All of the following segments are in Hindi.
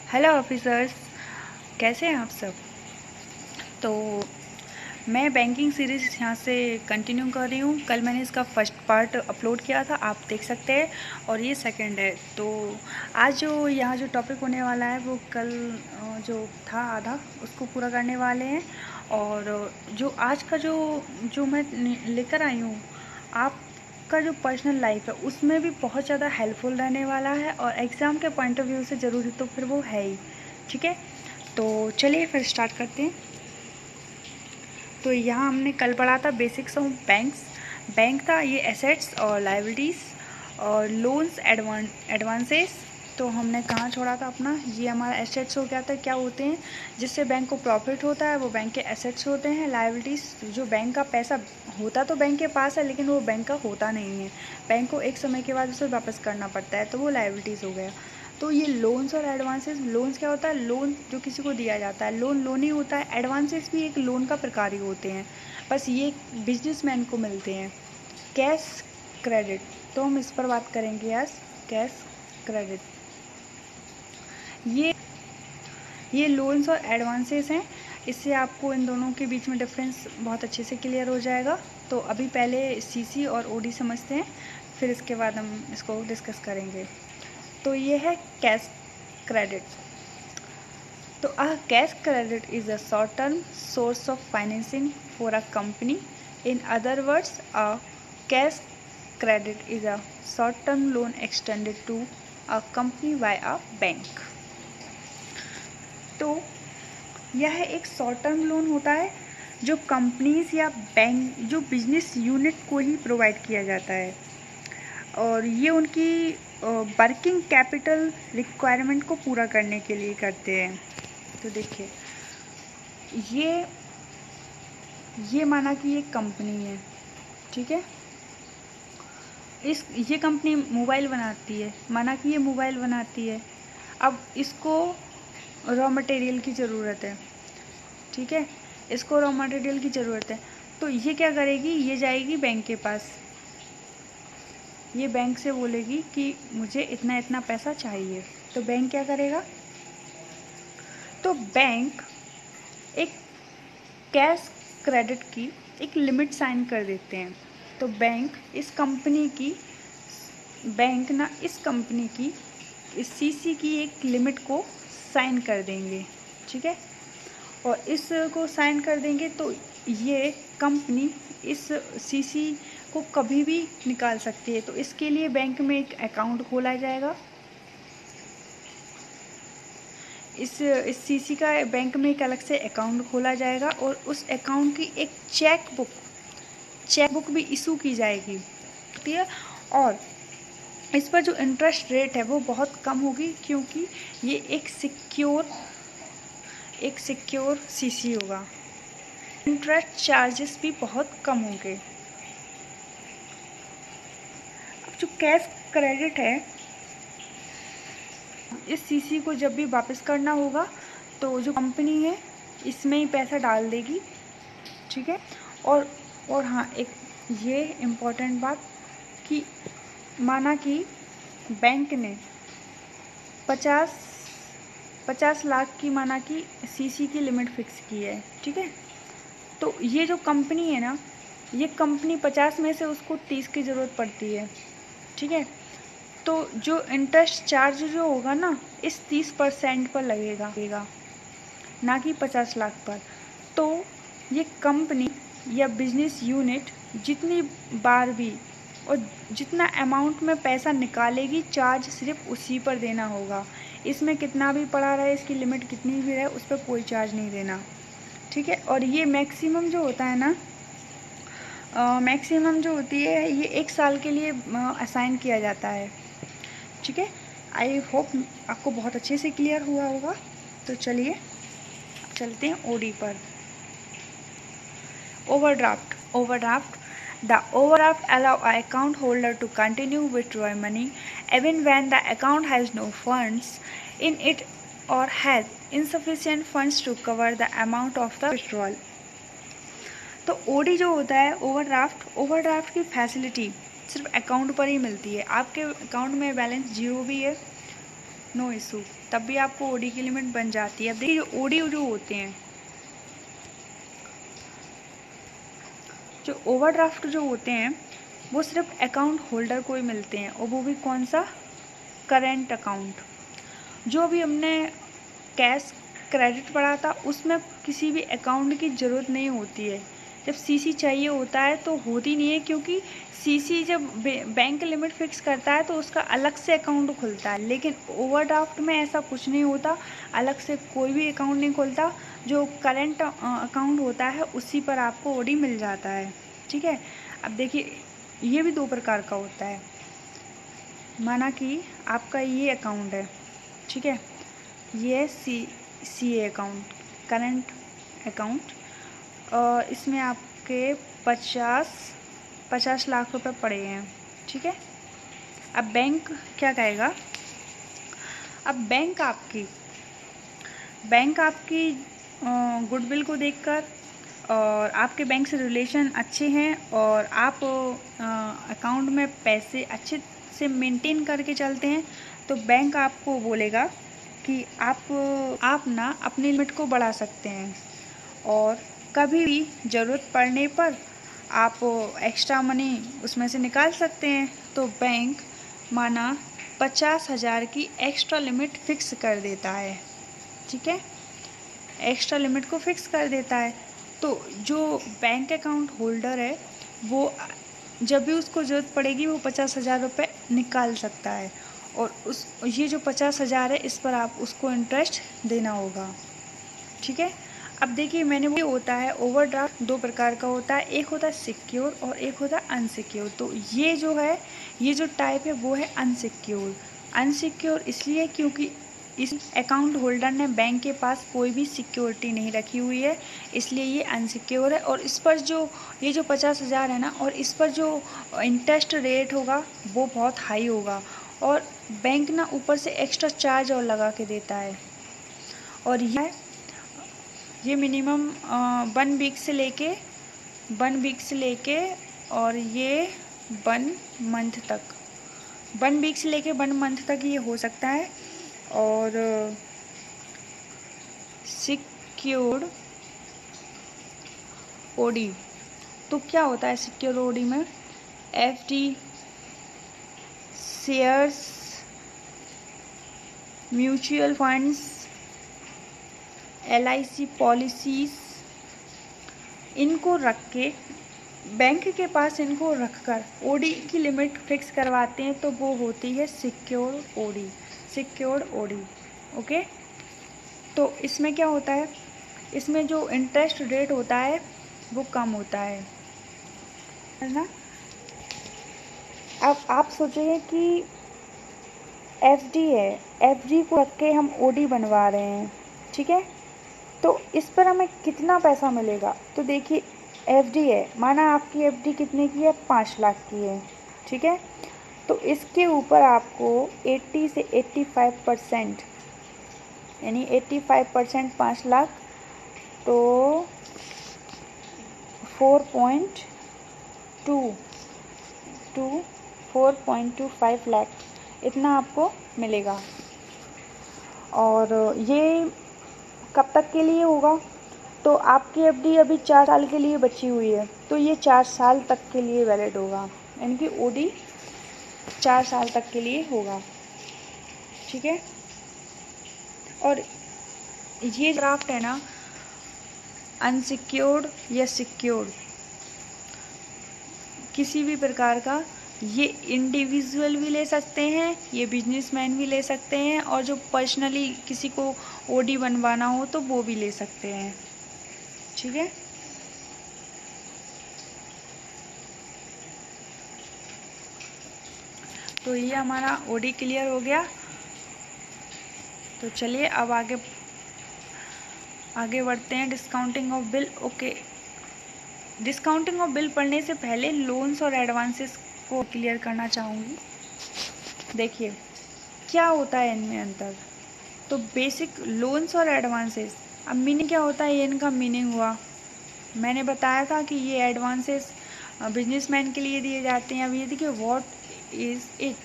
हेलो ऑफिसर्स, कैसे हैं आप सब। तो मैं बैंकिंग सीरीज़ यहाँ से कंटिन्यू कर रही हूँ। कल मैंने इसका फर्स्ट पार्ट अपलोड किया था, आप देख सकते हैं, और ये सेकंड है। तो आज जो यहाँ जो टॉपिक होने वाला है वो कल जो था आधा उसको पूरा करने वाले हैं। और जो आज का जो मैं लेकर आई हूँ, आपका जो पर्सनल लाइफ है उसमें भी बहुत ज़्यादा हेल्पफुल रहने वाला है, और एग्ज़ाम के पॉइंट ऑफ व्यू से ज़रूरी तो फिर वो है ही। ठीक है, तो चलिए फिर स्टार्ट करते हैं। तो यहाँ हमने कल पढ़ा था बेसिक्स ऑफ बैंक्स। बैंक था ये एसेट्स और लायबिलिटीज़ और लोन्स एडवांसेस। तो हमने कहाँ छोड़ा था अपना, ये हमारा एसेट्स हो गया था। क्या होते हैं जिससे बैंक को प्रॉफिट होता है, वो बैंक के एसेट्स होते हैं। लायबिलिटीज़ जो बैंक का पैसा होता तो बैंक के पास है, लेकिन वो बैंक का होता नहीं है, बैंक को एक समय के बाद उसे वापस करना पड़ता है, तो वो लायबिलिटीज़ हो गया। तो ये लोन्स और एडवांसेस, लोन्स क्या होता है, लोन जो किसी को दिया जाता है, लोन लोन ही होता है। एडवांसेस भी एक लोन का प्रकार ही होते हैं, बस ये बिजनेसमैन को मिलते हैं। कैश क्रेडिट, तो हम इस पर बात करेंगे आज। कैश क्रेडिट, ये लोन्स और एडवांसेस हैं। इससे आपको इन दोनों के बीच में डिफरेंस बहुत अच्छे से क्लियर हो जाएगा। तो अभी पहले सीसी और ओडी समझते हैं, फिर इसके बाद हम इसको डिस्कस करेंगे। तो ये है कैश क्रेडिट। तो a cash credit is a short-term source of financing for a company. In other words, a cash credit is a short-term loan extended to a company by a bank. तो यह एक शॉर्ट टर्म लोन होता है जो कंपनीज या बैंक, जो बिजनेस यूनिट को ही प्रोवाइड किया जाता है, और ये उनकी वर्किंग कैपिटल रिक्वायरमेंट को पूरा करने के लिए करते हैं। तो देखिए, ये माना कि ये कंपनी है, ठीक है। ये कंपनी मोबाइल बनाती है, माना कि ये मोबाइल बनाती है। अब इसको रॉ मटेरियल की ज़रूरत है, ठीक है, इसको रॉ मटेरियल की ज़रूरत है। तो ये क्या करेगी, ये जाएगी बैंक के पास, ये बैंक से बोलेगी कि मुझे इतना इतना पैसा चाहिए। तो बैंक क्या करेगा, तो बैंक एक कैश क्रेडिट की एक लिमिट साइन कर देते हैं। तो बैंक इस कंपनी की इस सीसी की एक लिमिट को साइन कर देंगे, ठीक है। और इसको साइन कर देंगे तो ये कंपनी इस सीसी को कभी भी निकाल सकती है। तो इसके लिए बैंक में एक अकाउंट खोला जाएगा। इस सीसी का बैंक में एक अलग से अकाउंट खोला जाएगा, और उस अकाउंट की एक चेक बुक भी इशू की जाएगी, ठीक है। और इस पर जो इंटरेस्ट रेट है वो बहुत कम होगी, क्योंकि ये एक सिक्योर सीसी होगा। इंटरेस्ट चार्जेस भी बहुत कम होंगे। अब जो कैश क्रेडिट है, इस सीसी को जब भी वापस करना होगा तो जो कंपनी है इसमें ही पैसा डाल देगी, ठीक है। और हाँ, एक ये इम्पोर्टेंट बात कि माना कि बैंक ने 50 लाख की माना कि सीसी की लिमिट फिक्स की है, ठीक है। तो ये जो कंपनी है ना, ये कंपनी 50 में से उसको 30 की ज़रूरत पड़ती है, ठीक है। तो जो इंटरेस्ट चार्ज जो होगा ना, इस 30% पर लगेगा, ना कि 50 लाख पर। तो ये कंपनी या बिजनेस यूनिट जितनी बार भी और जितना अमाउंट में पैसा निकालेगी, चार्ज सिर्फ उसी पर देना होगा। इसमें कितना भी पड़ा रहे, इसकी लिमिट कितनी भी रहे, उस पर कोई चार्ज नहीं देना, ठीक है। और ये मैक्सिमम जो होता है ना, मैक्सिमम जो होती है ये 1 साल के लिए असाइन किया जाता है, ठीक है। आई होप आपको बहुत अच्छे से क्लियर हुआ होगा। तो चलिए चलते हैं ओडी पर। Overdraft The overdraft allow an account holder to continue withdrawing money even when the account has no funds in it or has insufficient funds to cover the amount of the withdrawal. तो ओडी जो होता है, ओवरड्राफ्ट की फैसिलिटी सिर्फ अकाउंट पर ही मिलती है। आपके अकाउंट में बैलेंस 0 भी है, नो इशू, तब भी आपको ओडी की लिमिट बन जाती है। अब देखिए जो ओडी जो होते हैं, जो ओवरड्राफ्ट जो होते हैं वो सिर्फ अकाउंट होल्डर को ही मिलते हैं, और वो भी कौन सा, करेंट अकाउंट। जो भी हमने कैश क्रेडिट पढ़ा था उसमें किसी भी अकाउंट की ज़रूरत नहीं होती है। जब सीसी चाहिए होता है तो होती नहीं है, क्योंकि सीसी जब बैंक लिमिट फिक्स करता है तो उसका अलग से अकाउंट खुलता है, लेकिन ओवरड्राफ्ट में ऐसा कुछ नहीं होता, अलग से कोई भी अकाउंट नहीं खुलता। जो करेंट अकाउंट होता है उसी पर आपको ओडी मिल जाता है। ठीक है, अब देखिए ये भी दो प्रकार का होता है। माना कि आपका ये अकाउंट है, ठीक है, ये सी ए अकाउंट, करंट अकाउंट, और इसमें आपके 50 लाख रुपए पड़े हैं। ठीक है, अब बैंक क्या कहेगा, अब बैंक आपकी गुडविल को देखकर और आपके बैंक से रिलेशन अच्छे हैं और आप अकाउंट में पैसे अच्छे से मेंटेन करके चलते हैं, तो बैंक आपको बोलेगा कि आप ना अपनी लिमिट को बढ़ा सकते हैं, और कभी भी ज़रूरत पड़ने पर आप एक्स्ट्रा मनी उसमें से निकाल सकते हैं। तो बैंक माना 50,000 की एक्स्ट्रा लिमिट फिक्स कर देता है। ठीक है, एक्स्ट्रा लिमिट को फिक्स कर देता है, तो जो बैंक अकाउंट होल्डर है वो जब भी उसको ज़रूरत पड़ेगी वो 50,000 रुपये निकाल सकता है, और ये जो 50,000 है इस पर आप उसको इंटरेस्ट देना होगा। ठीक है, अब देखिए मैंने वो होता है ओवरड्राफ्ट दो प्रकार का होता है, एक होता है सिक्योर और एक होता है अनसिक्योर। तो ये जो है, ये जो टाइप है वो है अनसिक्योर। अनसिक्योर इसलिए क्योंकि इस अकाउंट होल्डर ने बैंक के पास कोई भी सिक्योरिटी नहीं रखी हुई है, इसलिए ये अनसिक्योर है। और इस पर जो ये जो 50,000 है ना, और इस पर जो इंटरेस्ट रेट होगा वो बहुत हाई होगा, और बैंक ना ऊपर से एक्स्ट्रा चार्ज और लगा के देता है। और ये मिनिमम 1 वीक से लेके और ये 1 मंथ तक ये हो सकता है। और सिक्योर्ड ओडी, तो क्या होता है सिक्योर ओडी में, FD, shares, mutual funds, LIC policies, इनको रख के बैंक के पास इनको रखकर ओडी की लिमिट फिक्स करवाते हैं, तो वो होती है सिक्योर्ड ओडी। ओके, तो इसमें क्या होता है, इसमें जो इंटरेस्ट रेट होता है वो कम होता है ना। अब आप सोचेंगे कि एफडी है, एफडी को रख के हम ओडी बनवा रहे हैं, ठीक है, तो इस पर हमें कितना पैसा मिलेगा। तो देखिए एफडी है, माना आपकी एफडी कितने की है, 5 लाख की है। ठीक है, तो इसके ऊपर आपको 80 से 85%, यानी 85% 5 लाख, तो 4.25 लाख इतना आपको मिलेगा। और ये कब तक के लिए होगा, तो आपकी एफडी अभी 4 साल के लिए बची हुई है, तो ये 4 साल तक के लिए वैलिड होगा, यानी कि ओडी 4 साल तक के लिए होगा। ठीक है, और ये ड्राफ्ट है ना, अनसिक्योर्ड या सिक्योर्ड किसी भी प्रकार का, ये इंडिविजुअल भी ले सकते हैं, ये बिजनेसमैन भी ले सकते हैं, और जो पर्सनली किसी को ओडी बनवाना हो तो वो भी ले सकते हैं। ठीक है, तो ये हमारा ओडी क्लियर हो गया। तो चलिए अब आगे बढ़ते हैं, discounting of bill. Okay, discounting of bill पढ़ने से पहले लोन्स और एडवांसेस को क्लियर करना चाहूँगी। देखिए क्या होता है इनमें अंतर। तो बेसिक लोन्स और एडवांसेस, अब मीनिंग क्या होता है, ये इनका मीनिंग हुआ। मैंने बताया था कि ये एडवांसेस बिजनेसमैन के लिए दिए जाते हैं। अब ये देखिए व्हाट इज़ इट,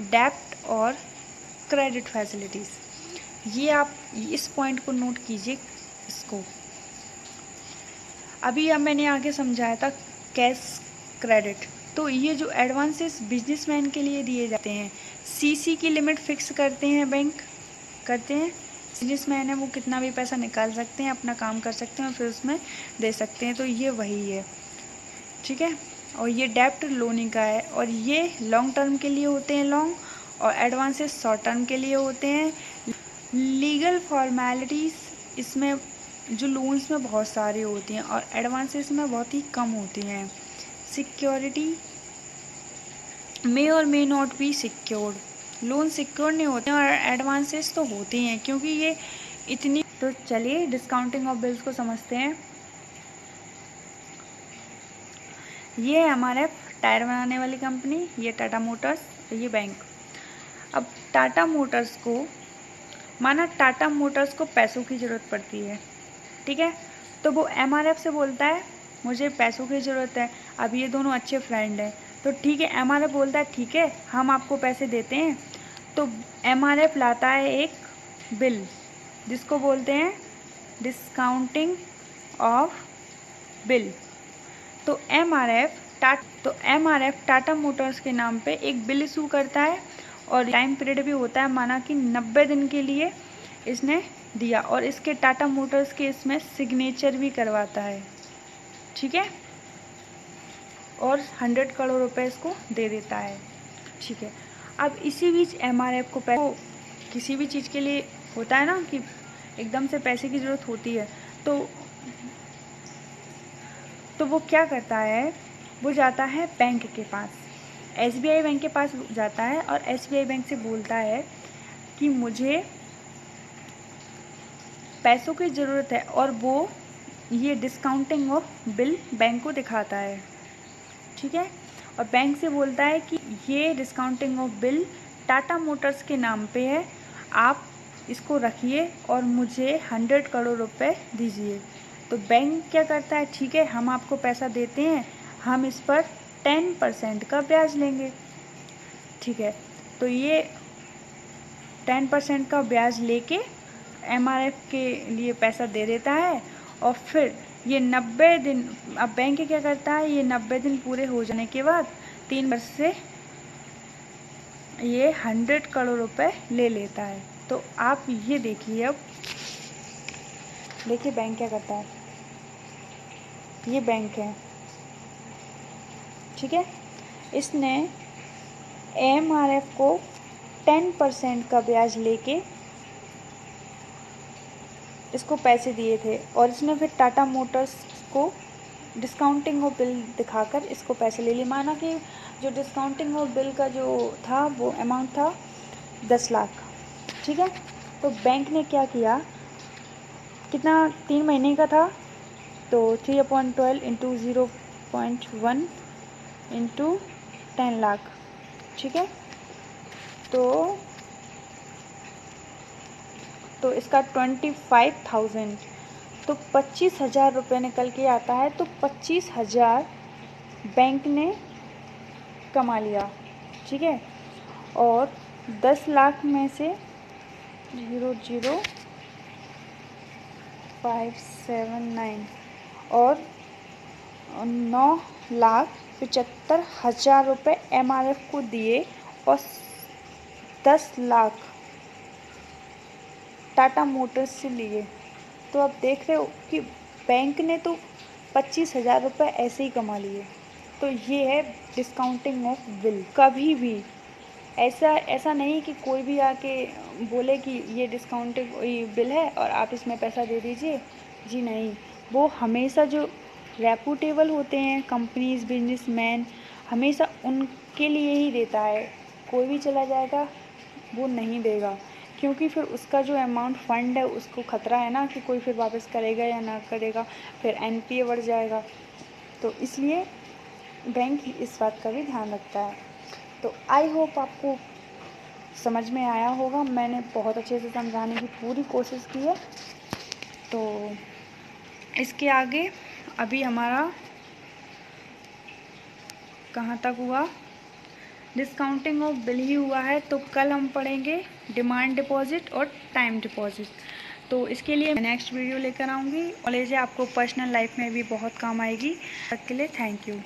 डेप्ट और क्रेडिट फैसिलिटीज़, ये आप इस पॉइंट को नोट कीजिए इसको। अभी अब मैंने आगे समझाया था कैश क्रेडिट, तो ये जो एडवांसेस बिजनेसमैन के लिए दिए जाते हैं, सीसी की लिमिट फिक्स करते हैं बैंक, करते हैं। बिजनेसमैन है वो कितना भी पैसा निकाल सकते हैं, अपना काम कर सकते हैं और फिर उसमें दे सकते हैं, तो ये वही है, ठीक है। और ये डेप्ट लोनिंग का है, और ये लॉन्ग टर्म के लिए होते हैं लॉन्ग, और एडवांसेस शॉर्ट टर्म के लिए होते हैं। लीगल फॉर्मेलिटीज़ इसमें जो लोन्स में बहुत सारी होती हैं और एडवांसेस में बहुत ही कम होती हैं। सिक्योरिटी मे और may not be secured, loan secure नहीं होते हैं और एडवांसेस तो होती हैं, क्योंकि ये इतनी। तो चलिए डिस्काउंटिंग ऑफ बिल्स को समझते हैं। ये है हमारे टायर बनाने वाली कंपनी, ये टाटा मोटर्स, ये बैंक। अब टाटा मोटर्स को, माना टाटा मोटर्स को पैसों की ज़रूरत पड़ती है, ठीक है, तो वो एमआरएफ से बोलता है मुझे पैसों की ज़रूरत है। अब ये दोनों अच्छे फ्रेंड हैं, तो ठीक है, एमआरएफ बोलता है ठीक है हम आपको पैसे देते हैं, तो एमआरएफ लाता है एक बिल जिसको बोलते हैं डिस्काउंटिंग ऑफ बिल। तो एमआरएफ टाटा मोटर्स के नाम पे एक बिल इशू करता है, और टाइम पीरियड भी होता है, माना कि 90 दिन के लिए इसने दिया, और इसके टाटा मोटर्स के इसमें सिग्नेचर भी करवाता है, ठीक है, और 100 करोड़ रुपए इसको दे देता है, ठीक है। अब इसी बीच एमआरएफ को किसी भी चीज़ के लिए होता है ना कि एकदम से पैसे की ज़रूरत होती है, तो वो क्या करता है, वो जाता है बैंक के पास, एसबीआई बैंक के पास जाता है, और एसबीआई बैंक से बोलता है कि मुझे पैसों की ज़रूरत है, और वो ये डिस्काउंटिंग ऑफ बिल बैंक को दिखाता है, ठीक है। और बैंक से बोलता है कि ये discounting of bill Tata Motors के नाम पे है, आप इसको रखिए और मुझे 100 करोड़ रुपए दीजिए। तो बैंक क्या करता है, ठीक है हम आपको पैसा देते हैं, हम इस पर 10% का ब्याज लेंगे, ठीक है। तो ये 10% का ब्याज लेके एमआरएफ के लिए पैसा दे देता है, और फिर ये 90 दिन, अब बैंक क्या करता है, ये 90 दिन पूरे हो जाने के बाद 3 वर्ष से ये 100 करोड़ रुपए ले लेता है। तो आप ये देखिए, अब देखिए बैंक क्या करता है, ये बैंक है, ठीक है, इसने एमआरएफ को 10% का ब्याज लेके इसको पैसे दिए थे, और इसने फिर टाटा मोटर्स को डिस्काउंटिंग ऑफ बिल दिखाकर इसको पैसे ले लिए। माना कि जो डिस्काउंटिंग ऑफ बिल का जो था वो अमाउंट था 10 लाख, ठीक है। तो बैंक ने क्या किया, कितना 3 महीने का था, तो 3/12 इंटू 0.1 इंटू 10 लाख, ठीक है। तो इसका 25,000, तो 25,000 रुपये निकल के आता है, तो 25,000 बैंक ने कमा लिया, ठीक है। और 10 लाख में से 00579 और 9,75,000 रुपये एमआरएफ को दिए, और 10 लाख टाटा मोटर्स से लिए। तो आप देख रहे हो कि बैंक ने तो 25,000 रुपये ऐसे ही कमा लिए। तो ये है डिस्काउंटिंग ऑफ बिल। कभी भी ऐसा नहीं कि कोई भी आके बोले कि ये डिस्काउंटिंग बिल है और आप इसमें पैसा दे दीजिए, जी नहीं। वो हमेशा जो रेपुटेबल होते हैं कंपनीज, बिजनेसमैन, हमेशा उनके लिए ही देता है। कोई भी चला जाएगा वो नहीं देगा, क्योंकि फिर उसका जो अमाउंट फ़ंड है उसको खतरा है ना कि कोई फिर वापस करेगा या ना करेगा, फिर एनपीए बढ़ जाएगा। तो इसलिए बैंक इस बात का भी ध्यान रखता है। तो आई होप आपको समझ में आया होगा, मैंने बहुत अच्छे से समझाने की पूरी कोशिश की है। तो इसके आगे अभी हमारा कहाँ तक हुआ, डिस्काउंटिंग ऑफ बिल ही हुआ है, तो कल हम पढ़ेंगे डिमांड डिपॉजिट और टाइम डिपॉजिट। तो इसके लिए मैं नेक्स्ट वीडियो लेकर आऊँगी। नॉलेज है आपको पर्सनल लाइफ में भी बहुत काम आएगी। तब तक के लिए थैंक यू।